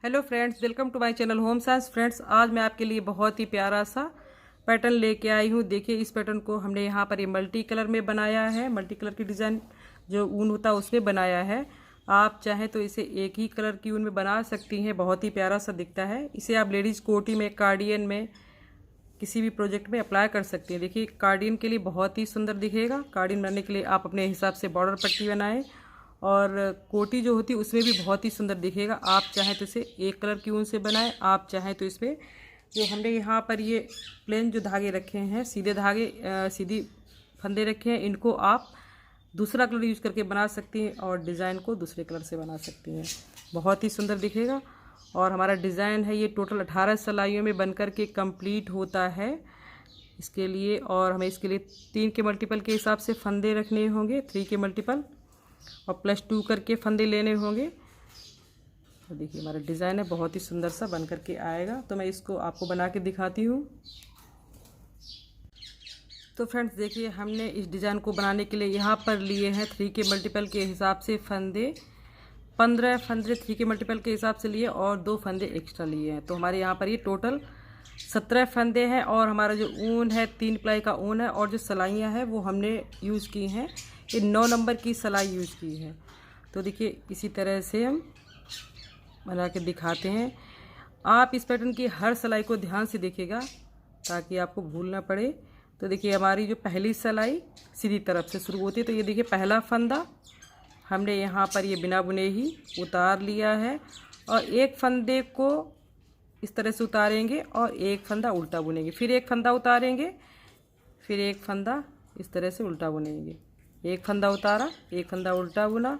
Hello friends, welcome to my channel home science. Friends, आज मैं आपके लिए बहुत ही प्यारा सा पैटर्न लेके आई हूँ। देखिए, इस पैटर्न को हमने यहाँ पर ये मल्टी कलर में बनाया है। मल्टी कलर की डिज़ाइन जो ऊन होता है उसमें बनाया है। आप चाहें तो इसे एक ही कलर की ऊन में बना सकती हैं। बहुत ही प्यारा सा दिखता है। इसे आप लेडीज़ कोटी में, कार्डियन में, किसी भी प्रोजेक्ट में अप्लाई कर सकती हैं। देखिए, कार्डियन के लिए बहुत ही सुंदर दिखेगा। कार्डियन बनाने के लिए आप अपने हिसाब से बॉर्डर पट्टी बनाएं और कोटी जो होती है उसमें भी बहुत ही सुंदर दिखेगा। आप चाहें तो इसे एक कलर की ऊन से बनाएं, आप चाहें तो इसमें जो हमने यहाँ पर ये प्लेन जो धागे रखे हैं, सीधे धागे, सीधी फंदे रखे हैं, इनको आप दूसरा कलर यूज़ करके बना सकती हैं और डिज़ाइन को दूसरे कलर से बना सकती हैं। बहुत ही सुंदर दिखेगा। और हमारा डिज़ाइन है ये टोटल 18 सिलाइयों में बनकर के कंप्लीट होता है इसके लिए। और हमें इसके लिए 3 के मल्टीपल के हिसाब से फंदे रखने होंगे, 3 के मल्टीपल और +2 करके फंदे लेने होंगे। तो देखिए, हमारा डिज़ाइन है बहुत ही सुंदर सा बन करके आएगा। तो मैं इसको आपको बना के दिखाती हूँ। तो फ्रेंड्स, देखिए, हमने इस डिज़ाइन को बनाने के लिए यहाँ पर लिए हैं 3 के मल्टीपल के हिसाब से फंदे। 15 फंदे 3 के मल्टीपल के हिसाब से लिए और 2 फंदे एक्स्ट्रा लिए हैं। तो हमारे यहाँ पर ये टोटल 17 फंदे हैं। और हमारा जो ऊन है 3 प्लाई का ऊन है। और जो सिलाइयाँ हैं वो हमने यूज़ की हैं, ये 9 नंबर की सिलाई यूज़ की है। तो देखिए, इसी तरह से हम बना के दिखाते हैं। आप इस पैटर्न की हर सिलाई को ध्यान से देखिएगा ताकि आपको भूल ना पड़े। तो देखिए, हमारी जो पहली सिलाई सीधी तरफ से शुरू होती है। तो ये देखिए, पहला फंदा हमने यहाँ पर ये बिना बुने ही उतार लिया है और एक फंदे को इस तरह से उतारेंगे और एक फंदा उल्टा बुनेंगे, फिर एक फंदा उतारेंगे, फिर एक फंदा इस तरह से उल्टा बुनेंगे। एक फंदा उतारा, एक फंदा उल्टा बुना।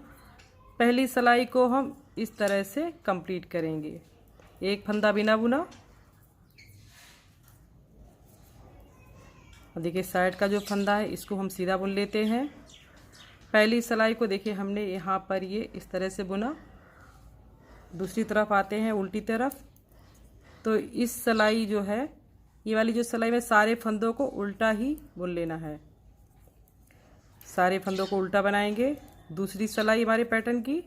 पहली सिलाई को हम इस तरह से कंप्लीट करेंगे। एक फंदा बिना बुना। और देखिए, साइड का जो फंदा है इसको हम सीधा बुन लेते हैं। पहली सिलाई को देखिए हमने यहाँ पर ये इस तरह से बुना। दूसरी तरफ आते हैं, उल्टी तरफ। तो इस सिलाई जो है, ये वाली जो सिलाई में सारे फंदों को उल्टा ही बुन लेना है। सारे फंदों को उल्टा बनाएंगे। दूसरी सिलाई हमारे पैटर्न की।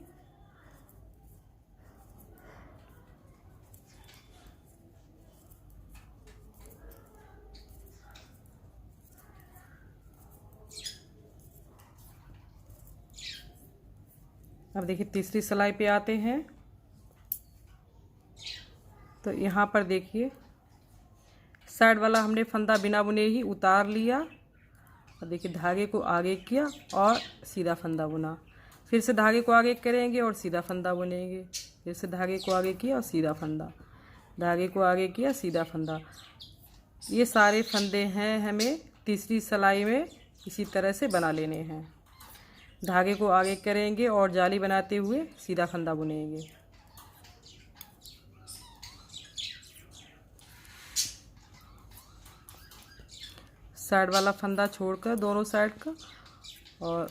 अब देखिए, तीसरी सिलाई पे आते हैं। तो यहाँ पर देखिए, साइड वाला हमने फंदा बिना बुने ही उतार लिया और देखिए धागे को आगे किया और सीधा फंदा बुना। फिर से धागे को आगे करेंगे और सीधा फंदा बुनेंगे। फिर से धागे को आगे किया और सीधा फंदा, धागे को आगे किया, सीधा फंदा। ये सारे फंदे हैं हमें तीसरी सिलाई में इसी तरह से बना लेने हैं। धागे को आगे करेंगे और जाली बनाते हुए सीधा फंदा बुनेंगे। साइड वाला फंदा छोड़कर दोनों साइड का और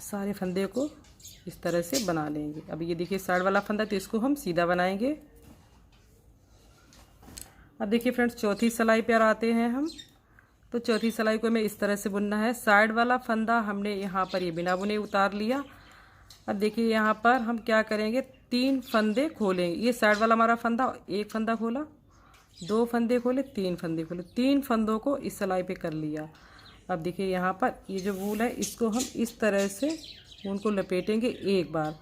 सारे फंदे को इस तरह से बना लेंगे। अब ये देखिए, साइड वाला फंदा, तो इसको हम सीधा बनाएंगे। अब देखिए फ्रेंड्स, चौथी सिलाई पर आते हैं हम। तो चौथी सिलाई को हमें इस तरह से बुनना है। साइड वाला फंदा हमने यहाँ पर ये बिना बुने उतार लिया। अब देखिए, यहाँ पर हम क्या करेंगे, 3 फंदे खोलेंगे। ये साइड वाला हमारा फंदा, एक फंदा खोला, 2 फंदे खोले, 3 फंदे खोले, 3 फंदों को इस सिलाई पे कर लिया। अब देखिए, यहाँ पर ये जो वूल है इसको हम इस तरह से उनको लपेटेंगे एक बार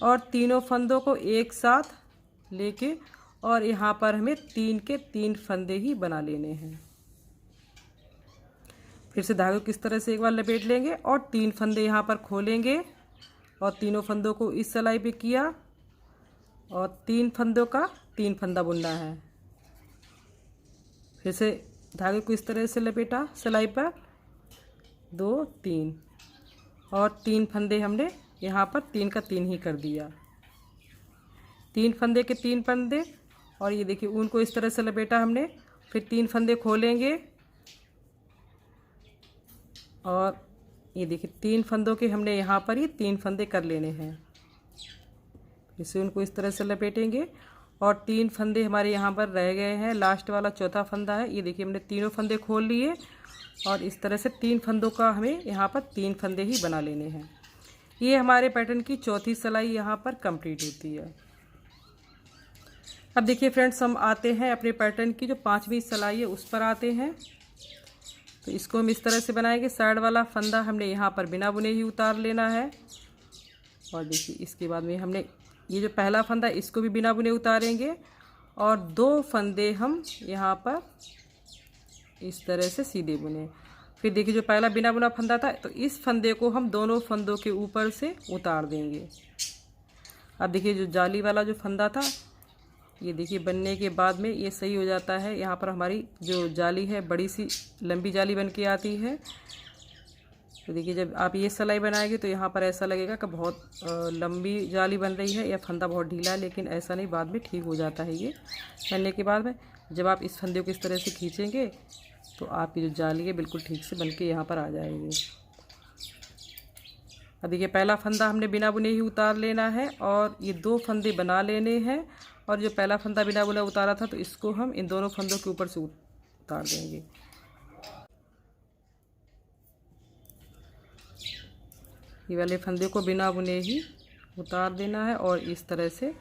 और तीनों फंदों को एक साथ लेके और यहाँ पर हमें 3 के 3 फंदे ही बना लेने हैं। फिर से धागे को इस तरह से एक बार लपेट लेंगे और 3 फंदे यहाँ पर खोलेंगे और तीनों फंदों को इस सिलाई पे किया और 3 फंदों का 3 फंदा बुनना है। फिर से धागे को इस तरह से लपेटा सिलाई पर, 2 3 और 3 फंदे हमने यहाँ पर 3 का 3 ही कर दिया। 3 फंदे के 3 फंदे और ये देखिए, ऊन को इस तरह से लपेटा हमने। फिर 3 फंदे खोलेंगे और ये देखिए, 3 फंदों के हमने यहाँ पर ही 3 फंदे कर लेने हैं। इसे उनको इस तरह से लपेटेंगे और 3 फंदे हमारे यहाँ पर रह गए हैं। लास्ट वाला चौथा फंदा है। ये देखिए, हमने तीनों फंदे खोल लिए और इस तरह से 3 फंदों का हमें यहाँ पर 3 फंदे ही बना लेने हैं। ये हमारे पैटर्न की चौथी सिलाई यहाँ पर कंप्लीट होती है। अब देखिए फ्रेंड्स, हम आते हैं अपने पैटर्न की जो 5वीं सिलाई है उस पर आते हैं। तो इसको हम इस तरह से बनाएंगे। साइड वाला फंदा हमने यहाँ पर बिना बुने ही उतार लेना है। और देखिए इसके बाद में हमने ये जो पहला फंदा इसको भी बिना बुने उतारेंगे और 2 फंदे हम यहाँ पर इस तरह से सीधे बुने। फिर देखिए जो पहला बिना बुना फंदा था तो इस फंदे को हम दोनों फंदों के ऊपर से उतार देंगे। अब देखिए जो जाली वाला जो फंदा था, ये देखिए बनने के बाद में ये सही हो जाता है। यहाँ पर हमारी जो जाली है बड़ी सी लंबी जाली बन के आती है। तो देखिए जब आप ये सिलाई बनाएंगे तो यहाँ पर ऐसा लगेगा कि बहुत लंबी जाली बन रही है या फंदा बहुत ढीला है, लेकिन ऐसा नहीं, बाद में ठीक हो जाता है। ये बनने के बाद में जब आप इस फंदे को इस तरह से खींचेंगे तो आपकी जो जाली है बिल्कुल ठीक से बन के यहाँ पर आ जाएगी। अब देखिए पहला फंदा हमने बिना बुने ही उतार लेना है और ये 2 फंदे बना लेने हैं। और जो पहला फंदा बिना बुने उतारा था तो इसको हम इन दोनों फंदों के ऊपर से उतार देंगे। ये वाले फंदे को बिना बुने ही उतार देना है और इस तरह से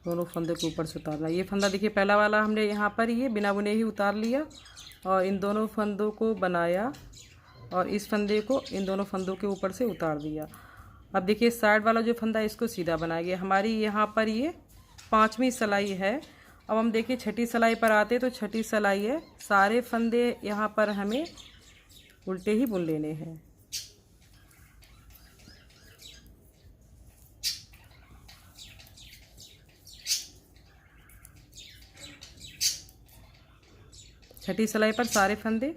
दोनों फंदे के ऊपर से उतारना। ये फंदा देखिए पहला वाला हमने यहाँ पर ये बिना बुने ही उतार लिया और इन दोनों फंदों को बनाया और इस फंदे को इन दोनों फंदों के ऊपर से उतार दिया। अब देखिए साइड वाला जो फंदा इसको सीधा बनाएंगे। हमारी यहाँ पर ये 5वीं सिलाई है। अब हम देखिए छठी सिलाई पर आते तो छठी सिलाई है, सारे फंदे यहाँ पर हमें उल्टे ही बुन लेने हैं। छठी सिलाई पर सारे फंदे।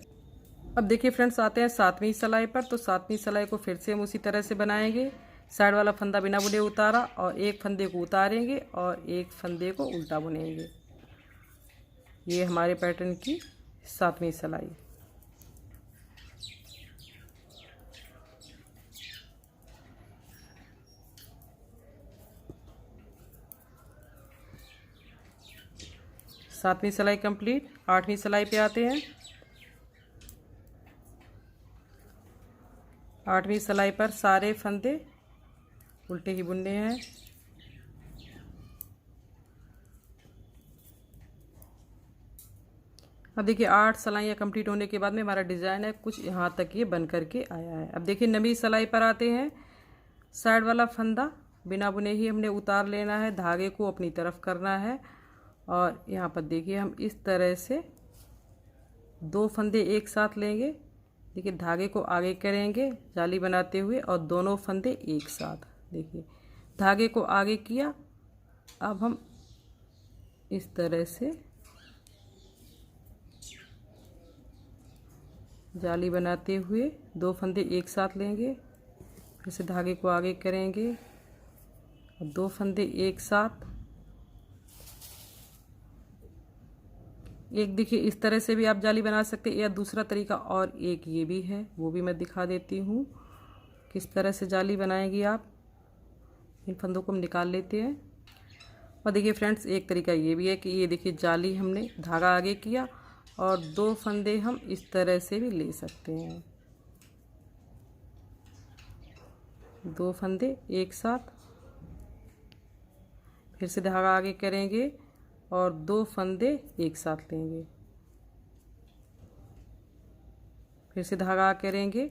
अब देखिए फ्रेंड्स आते हैं 7वीं सिलाई पर। तो 7वीं सिलाई को फिर से हम उसी तरह से बनाएंगे। साइड वाला फंदा बिना बुने उतारा और एक फंदे को उतारेंगे और एक फंदे को उल्टा बुनेंगे। ये हमारे पैटर्न की 7वीं सिलाई। सातवीं सिलाई कंप्लीट। 8वीं सिलाई पे आते हैं। 8वीं सिलाई पर सारे फंदे उल्टे ही बुनने हैं। अब देखिए 8 सिलाइयाँ कंप्लीट होने के बाद में हमारा डिज़ाइन है कुछ यहाँ तक ये बन करके आया है। अब देखिए 9वीं सिलाई पर आते हैं। साइड वाला फंदा बिना बुने ही हमने उतार लेना है, धागे को अपनी तरफ करना है और यहाँ पर देखिए हम इस तरह से 2 फंदे एक साथ लेंगे। देखिए धागे को आगे करेंगे जाली बनाते हुए और दोनों फंदे एक साथ। देखिए धागे को आगे किया। अब हम इस तरह से जाली बनाते हुए 2 फंदे एक साथ लेंगे, फिर से धागे को आगे करेंगे और 2 फंदे एक साथ। एक देखिए इस तरह से भी आप जाली बना सकते हैं या दूसरा तरीका और एक ये भी है, वो भी मैं दिखा देती हूँ किस तरह से जाली बनाएंगी आप। इन फंदों को हम निकाल लेते हैं। और देखिए फ्रेंड्स एक तरीका ये भी है कि ये देखिए जाली हमने धागा आगे किया और 2 फंदे हम इस तरह से भी ले सकते हैं। 2 फंदे एक साथ, फिर से धागा आगे करेंगे और 2 फंदे एक साथ लेंगे, फिर से धागा करेंगे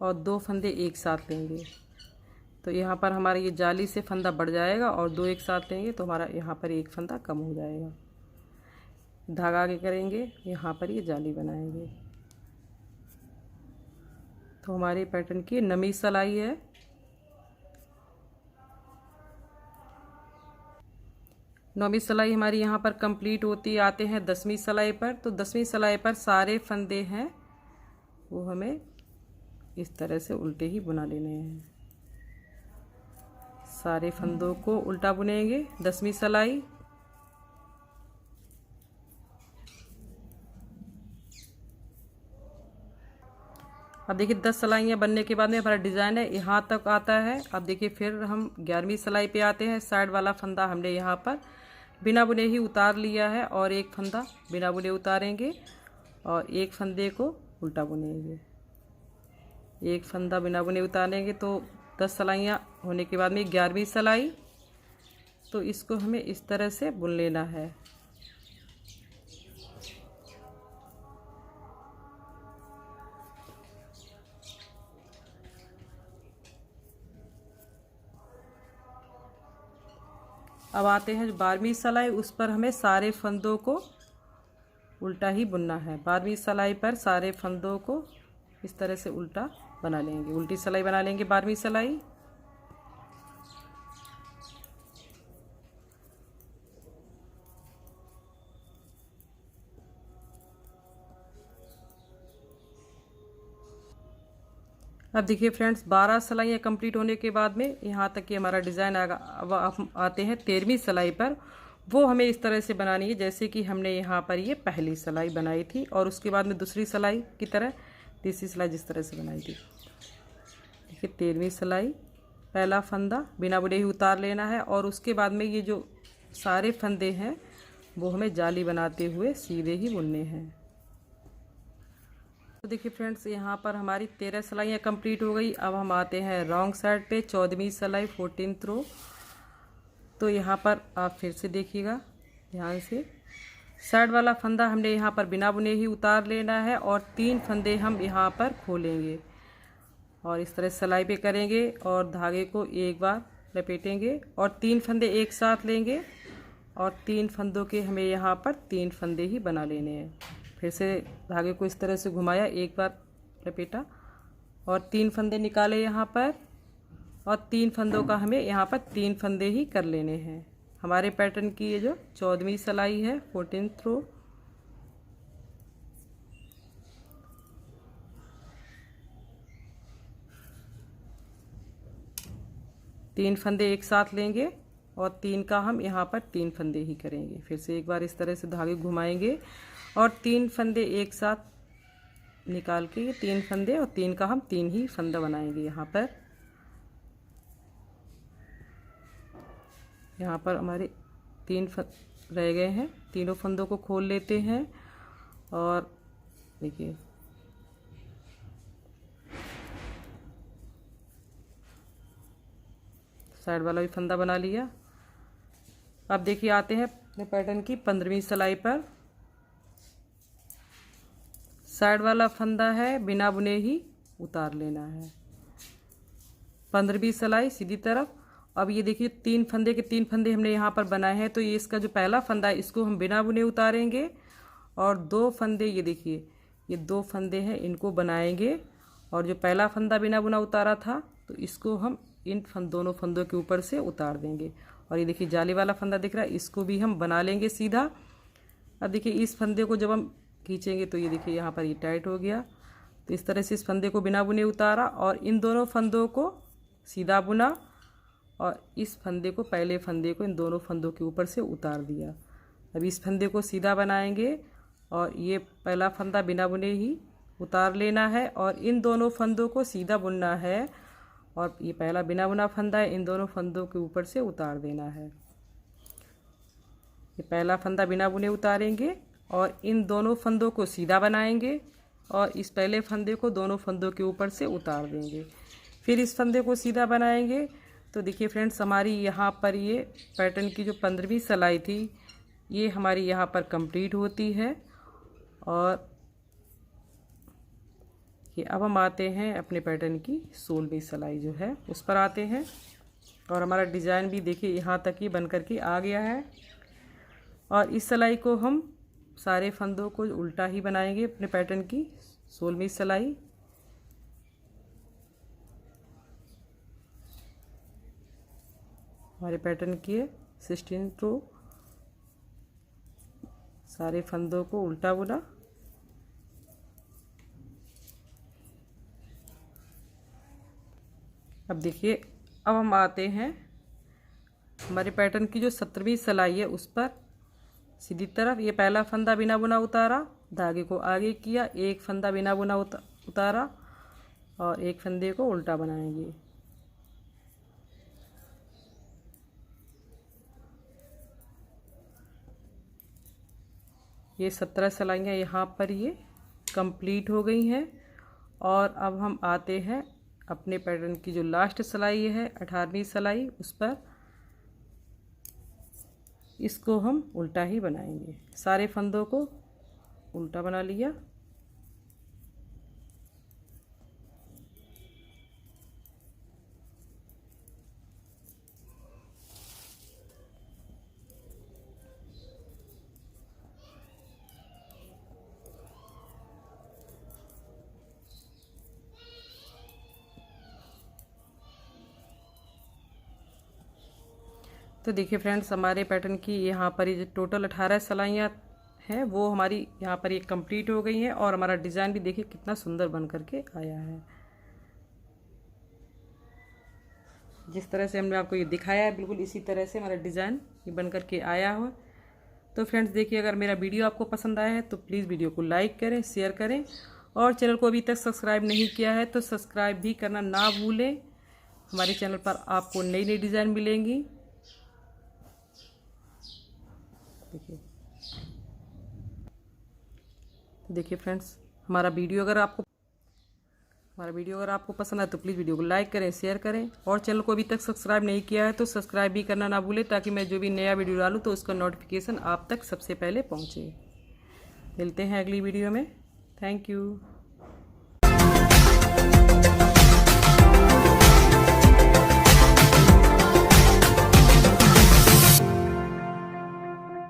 और 2 फंदे एक साथ लेंगे। तो यहाँ पर हमारा ये जाली से फंदा बढ़ जाएगा और 2 एक साथ लेंगे तो हमारा यहाँ पर एक फंदा कम हो जाएगा। धागा आगे करेंगे, यहाँ पर ये जाली बनाएंगे। तो हमारे पैटर्न की 9वीं सिलाई है। 9वीं सिलाई हमारी यहाँ पर कंप्लीट होती। आते हैं 10वीं सिलाई पर। तो 10वीं सिलाई पर सारे फंदे हैं वो हमें इस तरह से उल्टे ही बुना लेने हैं। सारे फंदों को उल्टा बुनेंगे। 10वीं सिलाई। अब देखिए 10 सिलाइयाँ बनने के बाद में हमारा डिज़ाइन है यहाँ तक आता है। अब देखिए फिर हम 11वीं सिलाई पे आते हैं। साइड वाला फंदा हमने यहाँ पर बिना बुने ही उतार लिया है और एक फंदा बिना बुने उतारेंगे और एक फंदे को उल्टा बुनेंगे। एक फंदा बिना बुने उतारेंगे। तो 10 सिलाइयाँ होने के बाद में 11वीं सिलाई। तो इसको हमें इस तरह से बुन लेना है। अब आते हैं जो 12वीं सिलाई, उस पर हमें सारे फंदों को उल्टा ही बुनना है। 12वीं सिलाई पर सारे फंदों को इस तरह से उल्टा बना लेंगे, उल्टी सिलाई बना लेंगे 12वीं सिलाई। अब देखिए फ्रेंड्स, 12 सिलाइयाँ कंप्लीट होने के बाद में यहाँ तक कि हमारा डिज़ाइन आएगा। अब हम आते हैं 13वीं सिलाई पर। वो हमें इस तरह से बनानी है जैसे कि हमने यहाँ पर ये पहली सिलाई बनाई थी, और उसके बाद में दूसरी सिलाई की तरह तीसरी सिलाई जिस तरह से बनाई थी। देखिए 13वीं सिलाई, पहला फंदा बिना बुने ही उतार लेना है, और उसके बाद में ये जो सारे फंदे हैं वो हमें जाली बनाते हुए सीधे ही बुनने हैं। तो देखिए फ्रेंड्स, यहाँ पर हमारी 13 सिलाइयाँ कंप्लीट हो गई। अब हम आते हैं रॉन्ग साइड पे, 14वीं सिलाई 14th रो। तो यहाँ पर आप फिर से देखिएगा ध्यान से, साइड वाला फंदा हमने यहाँ पर बिना बुने ही उतार लेना है, और 3 फंदे हम यहाँ पर खोलेंगे और इस तरह सिलाई पे करेंगे, और धागे को एक बार लपेटेंगे और 3 फंदे एक साथ लेंगे, और 3 फंदों के हमें यहाँ पर 3 फंदे ही बना लेने हैं। फिर से धागे को इस तरह से घुमाया, एक बार लपेटा और 3 फंदे निकाले यहाँ पर, और 3 फंदों का हमें यहाँ पर 3 फंदे ही कर लेने हैं। हमारे पैटर्न की ये जो 14वीं सिलाई है 14th रो। तीन फंदे एक साथ लेंगे और 3 का हम यहाँ पर 3 फंदे ही करेंगे। फिर से एक बार इस तरह से धागे घुमाएंगे और 3 फंदे एक साथ निकाल के ये 3 फंदे, और 3 का हम 3 ही फंदा बनाएंगे। यहाँ पर हमारे 3 रह गए हैं, तीनों फंदों को खोल लेते हैं, और देखिए साइड वाला भी फंदा बना लिया। अब देखिए आते हैं अपने पैटर्न की 15वीं सिलाई पर। साइड वाला फंदा है बिना बुने ही उतार लेना है। 15वीं सिलाई सीधी तरफ। अब ये देखिए 3 फंदे के 3 फंदे हमने यहाँ पर बनाए हैं, तो ये इसका जो पहला फंदा है इसको हम बिना बुने उतारेंगे, और 2 फंदे ये देखिए ये 2 फंदे हैं इनको बनाएंगे, और जो पहला फंदा बिना बुना उतारा था तो इसको हम इन दोनों फंदों के ऊपर से उतार देंगे। और ये देखिए जाली वाला फंदा दिख रहा है, इसको भी हम बना लेंगे सीधा। अब देखिए इस फंदे को जब हम खींचेंगे तो ये देखिए यहाँ पर ये टाइट हो गया, तो इस तरह से इस फंदे को बिना बुने उतारा और इन दोनों फंदों को सीधा बुना, और इस फंदे को पहले फंदे को इन दोनों फंदों के ऊपर से उतार दिया। अब इस फंदे को सीधा बनाएंगे और ये पहला फंदा बिना बुने ही उतार लेना है, और इन दोनों फंदों को सीधा बुनना है, और ये पहला बिना बुना फंदा है इन दोनों फंदों के ऊपर से उतार देना है। ये पहला फंदा बिना बुने उतारेंगे और इन दोनों फंदों को सीधा बनाएंगे, और इस पहले फंदे को दोनों फंदों के ऊपर से उतार देंगे। फिर इस फंदे को सीधा बनाएंगे। तो देखिए फ्रेंड्स, हमारी यहाँ पर ये पैटर्न की जो 15वीं सिलाई थी ये हमारी यहाँ पर कंप्लीट होती है। और ये अब हम आते हैं अपने पैटर्न की 16वीं सिलाई जो है उस पर आते हैं, और हमारा डिज़ाइन भी देखिए यहाँ तक ही बन कर के आ गया है। और इस सिलाई को हम सारे फंदों को उल्टा ही बनाएंगे अपने पैटर्न की 16वीं सिलाई। हमारे पैटर्न की है 16th रो। सारे फंदों को उल्टा बुना, अब देखिए अब हम आते हैं हमारे पैटर्न की जो 17वीं सिलाई है उस पर सीधी तरफ। ये पहला फंदा बिना बुना उतारा, धागे को आगे किया, एक फंदा बिना बुना उतारा और एक फंदे को उल्टा बनाएंगे। ये 17 सिलाइयाँ यहाँ पर ये कंप्लीट हो गई हैं। और अब हम आते हैं अपने पैटर्न की जो लास्ट सिलाई है 18वीं सिलाई उस पर। इसको हम उल्टा ही बनाएंगे। सारे फंदों को उल्टा बना लिया। तो देखिए फ्रेंड्स, हमारे पैटर्न की यहाँ पर ये टोटल 18 सिलाइयाँ हैं, वो हमारी यहाँ पर ये कंप्लीट हो गई हैं। और हमारा डिज़ाइन भी देखिए कितना सुंदर बन करके आया है। जिस तरह से हमने आपको ये दिखाया है, बिल्कुल इसी तरह से हमारा डिज़ाइन ये बन करके आया हो। तो फ्रेंड्स देखिए, अगर मेरा वीडियो आपको पसंद आया है तो प्लीज़ वीडियो को लाइक करें, शेयर करें, और चैनल को अभी तक सब्सक्राइब नहीं किया है तो सब्सक्राइब भी करना ना भूलें। हमारे चैनल पर आपको नई नई डिज़ाइन मिलेंगी। देखिए फ्रेंड्स, हमारा वीडियो अगर आपको पसंद आए तो प्लीज़ वीडियो को लाइक करें, शेयर करें, और चैनल को अभी तक सब्सक्राइब नहीं किया है तो सब्सक्राइब भी करना ना भूलें, ताकि मैं जो भी नया वीडियो डालूँ तो उसका नोटिफिकेशन आप तक सबसे पहले पहुँचे। मिलते हैं अगली वीडियो में। Thank you.